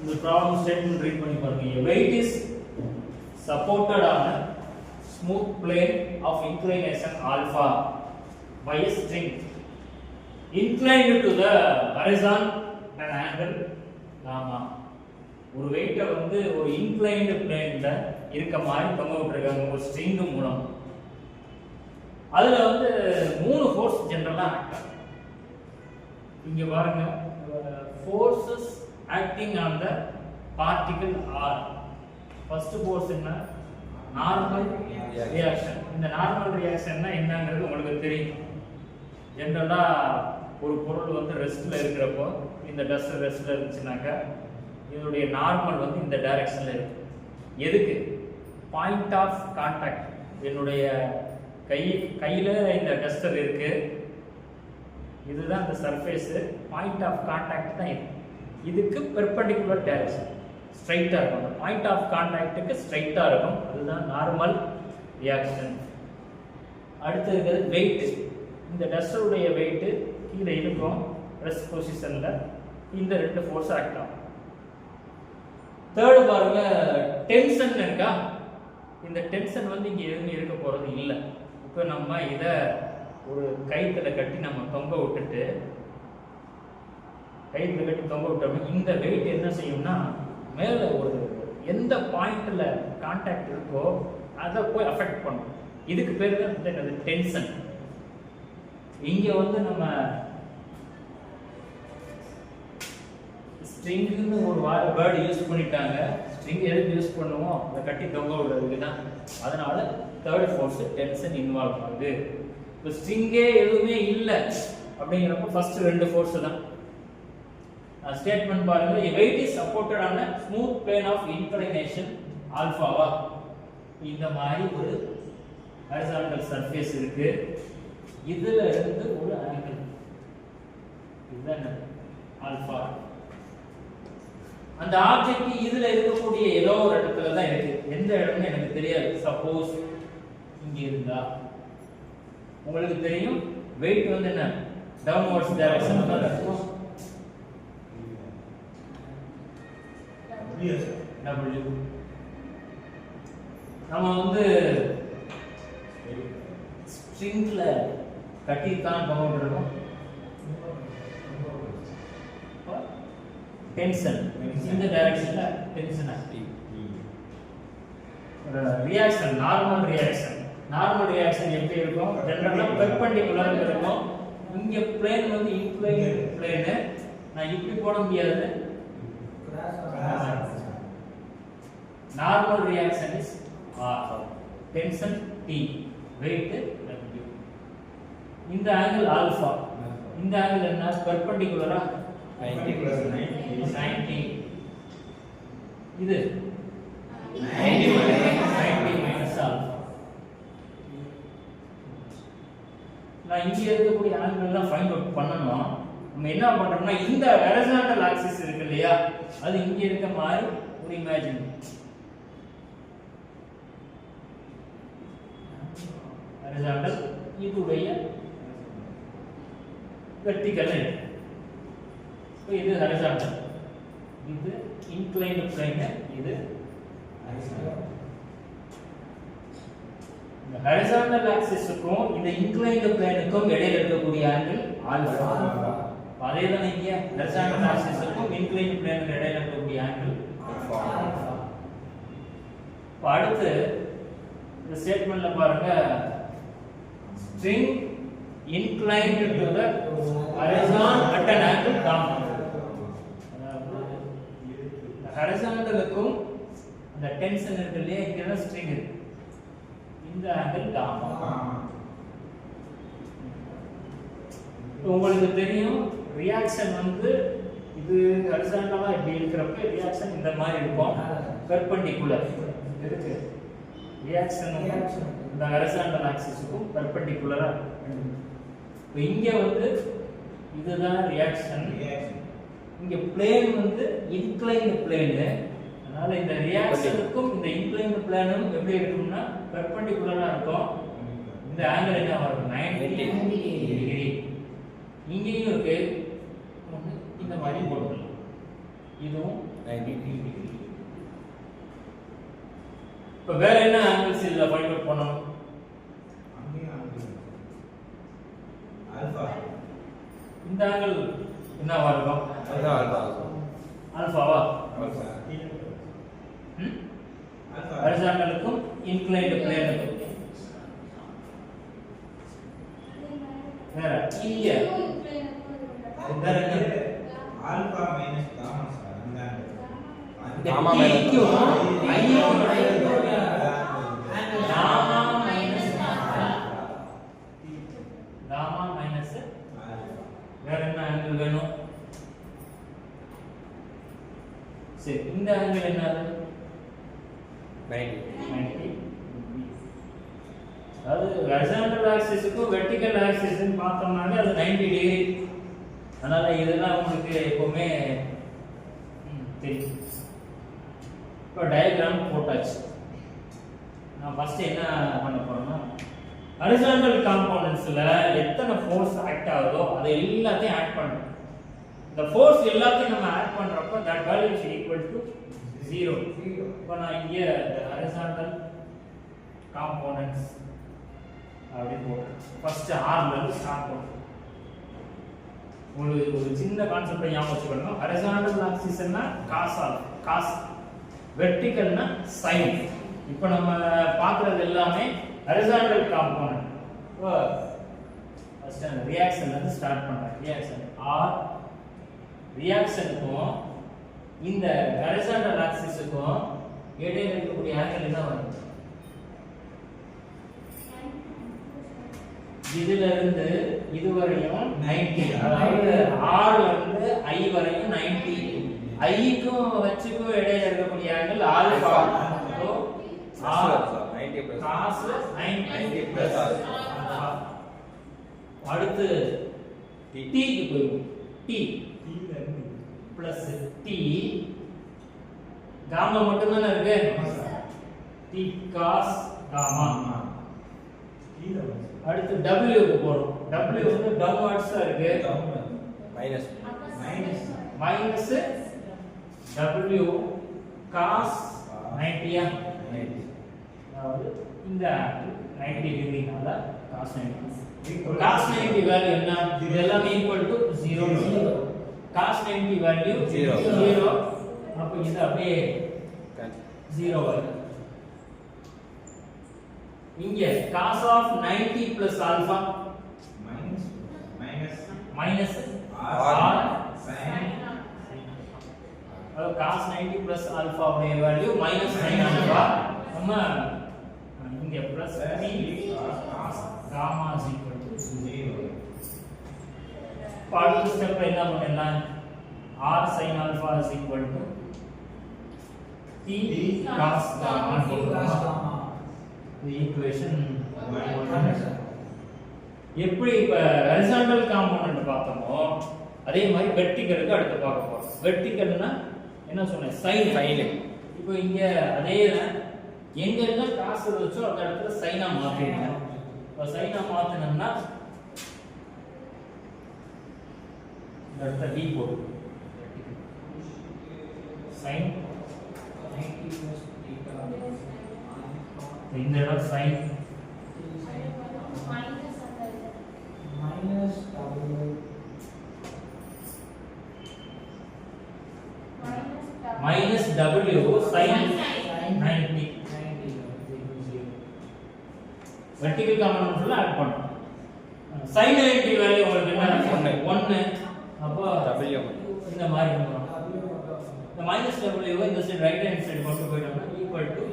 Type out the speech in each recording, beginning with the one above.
இந்த problem statement read பண்ணி பாருங்க. A weight is supported on a smooth plane of inclination alpha by a string inclined to the horizon at an angle gamma. ஒரு வெயிட்ட வந்து ஒரு inclined பிளேன்ல இருக்க மாதிரி தொங்க விட்டுருக்காங்க ஒரு ஸ்ட்ரிங் மூலம். அதுல வந்து மூணு ஃபோர்ஸ் ஜெனரலா ஆக்ட் ஆகும். இங்க பாருங்க, forces acting on the particle R. first force என்ன? Normal reaction. இந்த நார்மல் ரியாக்ஷன்னா என்னங்கிறது உங்களுக்கு தெரியும். ஜெனரலா ஒரு பொருள் வந்து ரெஸ்ட்ல இருக்கிறப்போ, இந்த டஸ்ட் ரெஸ்ட்ல இருந்துச்சுனாக்கா இதனுடைய நார்மல் வந்து இந்த டைரக்ஷன்ல இருக்கு. எதுக்கு? Point of contact. என்னுடைய கையில இந்த டஸ்டர் இருக்கு, இதுதான் இந்த சர்ஃபேஸ். பாயிண்ட் ஆஃப் கான்டாக்ட் தான் இது. இதுக்கு பெர்பெண்டிகுலர் டைரக்ஷன் ஸ்ட்ரைட்டா இருக்கும். பாயிண்ட் ஆஃப் கான்டாக்ட்டுக்கு ஸ்ட்ரைட்டா இருக்கும். அதுதான் நார்மல் ரியாக்ஷன். அடுத்து இருக்கிறது வெயிட். இந்த டஸ்டருடைய வெயிட் கீழே இருக்கும் ரெஸ்ட் பொசிஷன்ல. இந்த ரெண்டு ஃபோர்ஸ் ஆக்ட் ஆகும். தேர்ட் பாருங்க, டென்ஷன் இருக்கா? இந்த டென்ஷன் வந்து இங்க எதுவுமே இருக்க போறது இல்லை. இப்போ நம்ம இத ஒரு கயித்துல கட்டி நம்ம தொங்க விட்டுட்டு, கயித்துல கட்டி தொங்க விட்டோம்னா இந்த வெயிட் என்ன செய்யும்னா மேல ஒரு எந்த பாயிண்ட்ல கான்டாக்ட் இருக்கோ அதை போய் அஃபெக்ட் பண்ணும். இதுக்கு பேர் தான் டென்ஷன். இங்க வந்து நம்ம ஸ்ட்ரிங்னு ஒரு வேர்டு யூஸ் பண்ணிட்டாங்க. ஸ்ட்ரிங் எதுக்கு யூஸ் பண்ணுவோம்? அதை கட்டி தொங்க விடுறதுக்கு தான். அதனால தேர்ட் ஃபோர்ஸ் டென்ஷன் இன்வால்வ் ஆகுது. இப்போ ஸ்ட்ரிங்கே எதுவுமே இல்லை அப்படிங்கிறப்ப ஃபர்ஸ்ட் ரெண்டு ஃபோர்ஸ் தான். ஸ்டேட்மெண்ட் பாருங்க, a weight is supported on a smooth plane of inclination ஆல்பாவா. இந்த மாதிரி ஒரு ஹரிசாண்டல் சர்ஃபேஸ் இருக்கு. இதுல இருந்து ஒரு ஆங்கிள், இதுதான் ஆல்பா. அந்த ஆப்ஜெக்ட் இதுல இருக்கக்கூடிய ஏதோ ஒரு இடத்துல தான் இருக்கு. எந்த இடம்னு எனக்கு தெரியாது. சப்போஸ் இங்க இருந்தா உங்களுக்கு தெரியும் வெயிட் வந்து என்ன டவுன்வர்ட்ஸ் டைரக்ஷன்ல தான் இருக்கும். W நம்ம வந்து ஸ்ட்ரிங்ல கட்டி தான் பவுண்ட் இருக்கும். டென்ஷன் இந்த டைரக்ஷன்ல tension active. Reaction normal reaction. Normal reaction எப்படி இருக்கும்? ஜெனரலா பெர்பெண்டிகுலர் இருக்கும். இங்க பிளேன் வந்து இன்க்ளைன்ட் பிளேன். நான் இப்படி போட முடியாது. Normal reaction is R. Tension T, weight W. இந்த ஆங்கிள் ஆல்பா. இந்த ஆங்கிள் என்ன? பெர்பெண்டிகுலரா 90. இது 90 மைனஸ் ஆல்பா. நான் இங்க இருக்கக்கூடிய ஆங்கிள் எல்லாம் ஃபைண்ட் அவுட் பண்ணணும். நம்ம என்ன பண்றோம்னா இந்த ஹரிசாண்டல் ஆக்சிஸ் இருக்கு இல்லையா, அது இங்க இருக்க மாதிரி ஒரு இமேஜின். ஹரிசாண்டல் இதுடைய வெர்டிகல். இது ஹரிசாண்டல், இது இன்க்ளைன்ட் பிளேன், இது ஹரிசாண்டல். இந்த ஹரிசாண்டல் ஆக்சிஸ்க்கும் இந்த இன்க்ளைன்ட் பிளேனுக்கும் இடையில இருக்கக்கூடிய ஆங்கிள் ஆல்பா. அதே தான் இங்க ஹரிசாண்டல் ஆக்சிஸ்க்கும் இன்க்ளைன்ட் பிளேனுக்கு இடையில இருக்கக்கூடிய ஆங்கிள் ஆல்பா. அடுத்து இந்த ஸ்டேட்மென்ட்ல பாருங்க, string inclined to the horizon at an angle gamma. ஹரிசாண்டலுக்கும் அந்த டென்ஷன் இருக்கு இல்லையா, இங்க தான் ஸ்ட்ரிங் இருக்கு. இந்த ஆங்கிள் காமா. உங்களுக்கு தெரியும் ரியாக்ஷன் வந்து இது ஹரிசாண்டலா இப்படி இருக்கிறப்ப ரியாக்ஷன் இந்த மாதிரி இருக்கும். பெர்பெண்டிகுலர் இருக்கு ரியாக்ஷன் இந்த ஹரிசாண்டல் ஆக்சிஸ்க்கும் பெர்பெண்டிகுலரா. இப்போ இங்க வந்து இதுதான் ரியாக்ஷன். இங்க பிளேன் வந்து இன்க்ளைன்ட் பிளேன். அதனால இந்த ரியாக்ஷனுக்கும் இந்த இன்க்ளைன்ட் பிளேனும் எப்படி இருக்கும்னா பெர்பெண்டிகுலரா இருக்கும். இந்த ஆங்கிள் என்ன வரும்? 90 டிகிரி. இங்கேயும் இருக்கு. இந்த மாதிரி போட்டுக்கலாம். இதுவும் 90 டிகிரி. இப்போ வேற என்ன ஆங்கிள்ஸ் இதுல ஃபைண்ட் அவுட் பண்ணணும்? ஆல்பா. இந்த ஆங்கிள் என்னவா இருக்கும்? ஆல்பா. ஆல்பாவா? ஆல்பா. ஹரிசாண்டலுக்கும் இன்க்ளைன்ட் பிளேனுக்கும். வேற இங்க வேற என்ன? Alpha minus gamma sir. Gamma minus gamma minus வேற என்ன ஆங்கிள் வேணும்? சரி, இந்த ஆங்கிள் என்னது? 90. அதாவது ஹரிசாண்டல் ஆக்சிஸுக்கும் வெர்டிகல் ஆக்சிஸ்னு பார்த்தோம்னாலே அது 90 டிகிரி. அதனால இதெல்லாம் உங்களுக்கு எப்பவுமே தெரியும். இப்போ டயக்ராம் போட்டாச்சு. நான் ஃபர்ஸ்ட் என்ன பண்ண போறேன்னா, ஹரிசாண்டல் காம்போனன்ட்ஸ்ல எத்தனை ஃபோர்ஸ் ஆக்ட் ஆகுதோ அதை எல்லாத்தையும் ஆட் பண்றோம். இந்த ஃபோர்ஸ் எல்லாத்தையும் நம்ம ஆட் பண்றப்ப that value is equal to 0. இப்போ நான் இங்க ஹரிசாண்டல் காம்போனன்ட்ஸ் அப்படி போடுறேன். ஃபர்ஸ்ட் ஆர்ல இருந்து ஸ்டார்ட் பண்ணுறேன். உங்களுக்கு ஒரு சின்ன கான்செப்டை ஞாபகம் வச்சுக்கணும். ஹரிசாண்டல் ஆக்சிஸ்னா காஸ், வெர்டிகல்னா சைன். இப்போ நம்ம பார்க்குறது எல்லாமே ஹரிசாண்டல் காம்போனன்ட். இப்போ ஃபர்ஸ்ட் அந்த ரியாக்ஷன்ல இருந்து ஸ்டார்ட் பண்றேன். ரியாக்ஷன் ஆர் ரியாக்ஷனுக்கும் இந்த ஹரிசாண்டல் ஆக்சிஸுக்கும் இடையில இருக்கக்கூடிய ஆங்கிள் என்ன வரும்? இதுல இருந்து இதுவரையும் 90. அதாவது R ல இருந்து I வரையும் 90. I க்கும் Hக்கும் இடையில இருக்கக்கூடிய angle alpha. So R 90 plus cos 90 plus alpha. அடுத்து T க்கு போய்டும். T plus T காமா மட்டும் தானே இருக்கு. T cos காமா. அடுத்து W க்கு போறோம். W வந்து டவுன்வர்ட்ஸா இருக்கு. minus மைனஸ் W cos 90 யா? 90. அதாவது இந்த 90 டிகிரினால cos 90. cos 90 வேல்யூ என்ன? இது எல்லாம் ஈக்குவல் டு 0. cos 90 value 0. அப்ப இது அப்படியே 0 வருது. இங்க cos of 90 plus alpha minus r sin. அதாவது cos 90 plus alpha உடைய வேல்யூ minus sin alpha. நம்ம இங்க plus t cos gamma is equal to 0. அடுத்த ஸ்டெப் என்ன பண்ணலாம்? r sin alpha is equal to t cos gamma. The equation 1. எப்படி இப்ப horizontal component பார்த்தோமோ அதே மாதிரி வெர்டிகலுக்கு அடுத்து பார்க்க போறோம். வெர்டிகல்னா என்ன சொன்னேன்? சைன். இப்போ இங்க அதே தான், எங்க எல்லாம் காசு வச்சோ அந்த இடத்துல சைனா மாத்திடணும். இப்போ சைனா மாத்தினோம்னா இந்த இடத்துல டி போடும். சைன் இந்த இடம் sine minus W sin 90. vertical component add பண்ணோம். sin 90 வேல்யூ உங்களுக்கு என்ன? 1. அப்போ W இந்த மாதிரி வரும். இந்த minus W இந்த சைடு ரைட் ஹேண்ட் சைடு கொண்டு போய்ட்டோம்னா equal to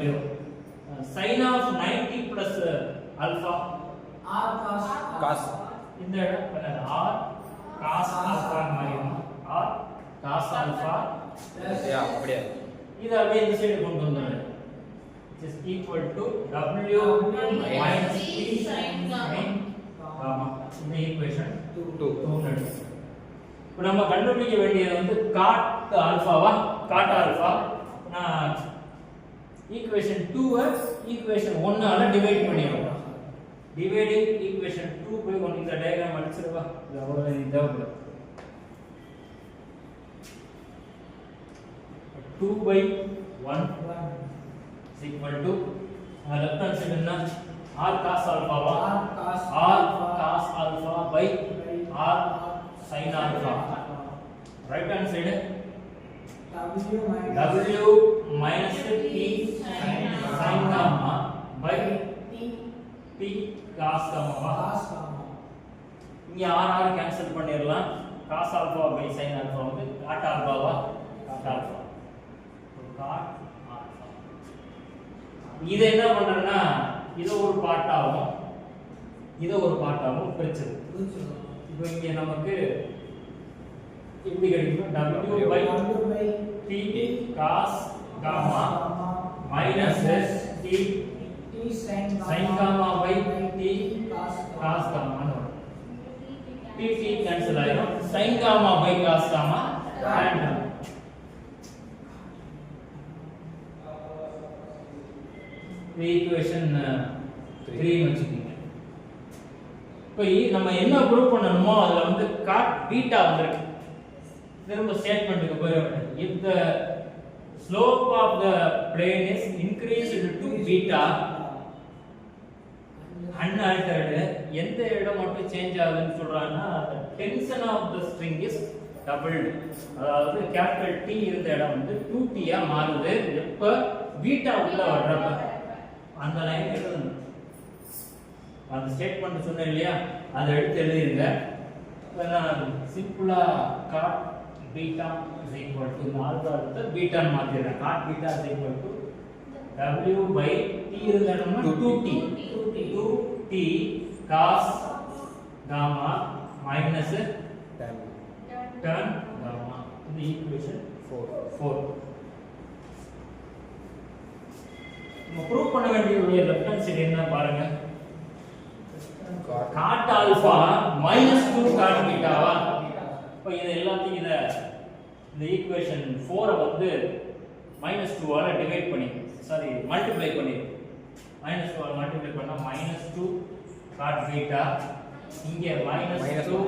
W. sin of 90 plus alpha r cos இந்த இடம் r cos alpha மாதிரி வரும். r cos alpha அப்படியே இது அப்படியே இந்த சைடு கொண்டு வந்துடுங்க. which is equal to W minus T sin gamma. இந்த ஈக்குவேஷன் 2. இப்போ நம்ம கண்டுபிடிக்க வேண்டியது வந்து cot ஆல்பாவா? cot ஆல்பா நான் ஈக்குவேஷன் 2 ஈக்குவேஷன் 1 ஆல டிவைட் பண்ணிடுவோம். Dividing equation 2/1. இந்த டயகிராம் அடிச்சிருவா. இது அவ்வளவு தேவைப்படும். 2 by 1 is equal to left hand side என்ன r cos alpha வா r cos alpha by r sin alpha. Right hand side w minus t sin gamma by t cos gamma வா. இங்க r cancel பண்ணிரலாம். cos alpha by sin alpha வந்து cot alpha வா cot alpha. cot alpha. இத என்ன பண்றேன்னா இத ஒரு பார்ட்டாவும் இத ஒரு பார்ட்டாவும் பிரிச்சது. இப்போ இங்க நமக்கு எப்படி கிடைக்கும் w by t cos gamma minus t sin gamma by t cos gamma னு வரும். t cancel ஆயிடும். sin gamma by cos gamma and equation 3 வச்சுக்கீங்க. இப்போ நம்ம என்ன ப்ரூவ் பண்ணணுமோ அதுல வந்து cot beta வந்திருக்கு. திரும்ப ஸ்டேட்மென்ட்க்கு போறோம். if the slope of the plane is increased to beta unaltered எந்த இடம் மட்டும் சேஞ்ச் ஆகுதுன்னு சொல்றாங்கன்னா the tension of the string is doubled. அதாவது கேபிட்டல் T இருந்த இடம் வந்து 2T ஆ மாறுது எப்ப பீட்டா உள்ள வர்றப்ப. அந்த லைன் எழுதணும். அந்த ஸ்டேட்மென்ட் சொன்னேன் இல்லையா அதை எடுத்து எழுதிருங்க. நான் சிம்பிளா cot beta is equal to alpha எடுத்து beta மாத்திடுறேன். cot beta is equal to w by t இருந்த இடம்னா 2t cos gamma minus tan gamma. இந்த ஈக்குவேஷன் 4. நம்ம ப்ரூவ் பண்ண வேண்டிய லெஃப்ட் ஹேண்ட் சைடு என்ன பாருங்க. cot alpha minus 2 cot beta வா. இப்போ இது எல்லாத்தையும் இந்த ஈக்குவேஷன் 4 வந்து -2 ஆல டிவைட் பண்ணி மல்டிப்ளை பண்ணி -2 ஆல மல்டிப்ளை பண்ணா -2 cot beta இங்க -2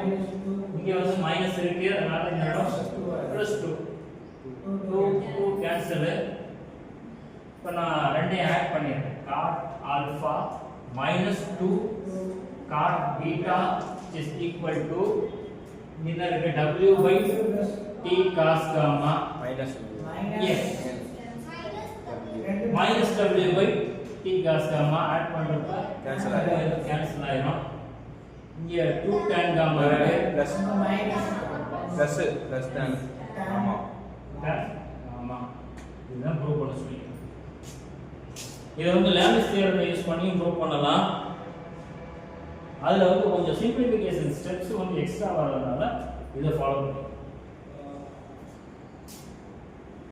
இங்க வந்து மைனஸ் இருக்கு அதனால இந்த இடம் +2 2 கேன்சல். இப்போ நான் ரெண்டையும் ஆட் பண்ணிடுறேன். cot alpha -2 cot beta is equal to என்ன இருக்கு w by t cos gamma yes minus w by t cos gamma add பண்றப்ப கேன்சல் ஆயிடும். இங்க 2 tan gamma plus tan ஆமா ஆமா இதுதான் ப்ரூவ் பண்ண சொல்லி. இத வந்து லேப்லேஸ் தியரத்தை யூஸ் பண்ணி ப்ரூவ் பண்ணலாம். அதுல வந்து கொஞ்சம் சிம்பிளிஃபிகேஷன் ஸ்டெப்ஸ் வந்து எக்ஸ்ட்ரா வரதுனால இத ஃபாலோ பண்ணி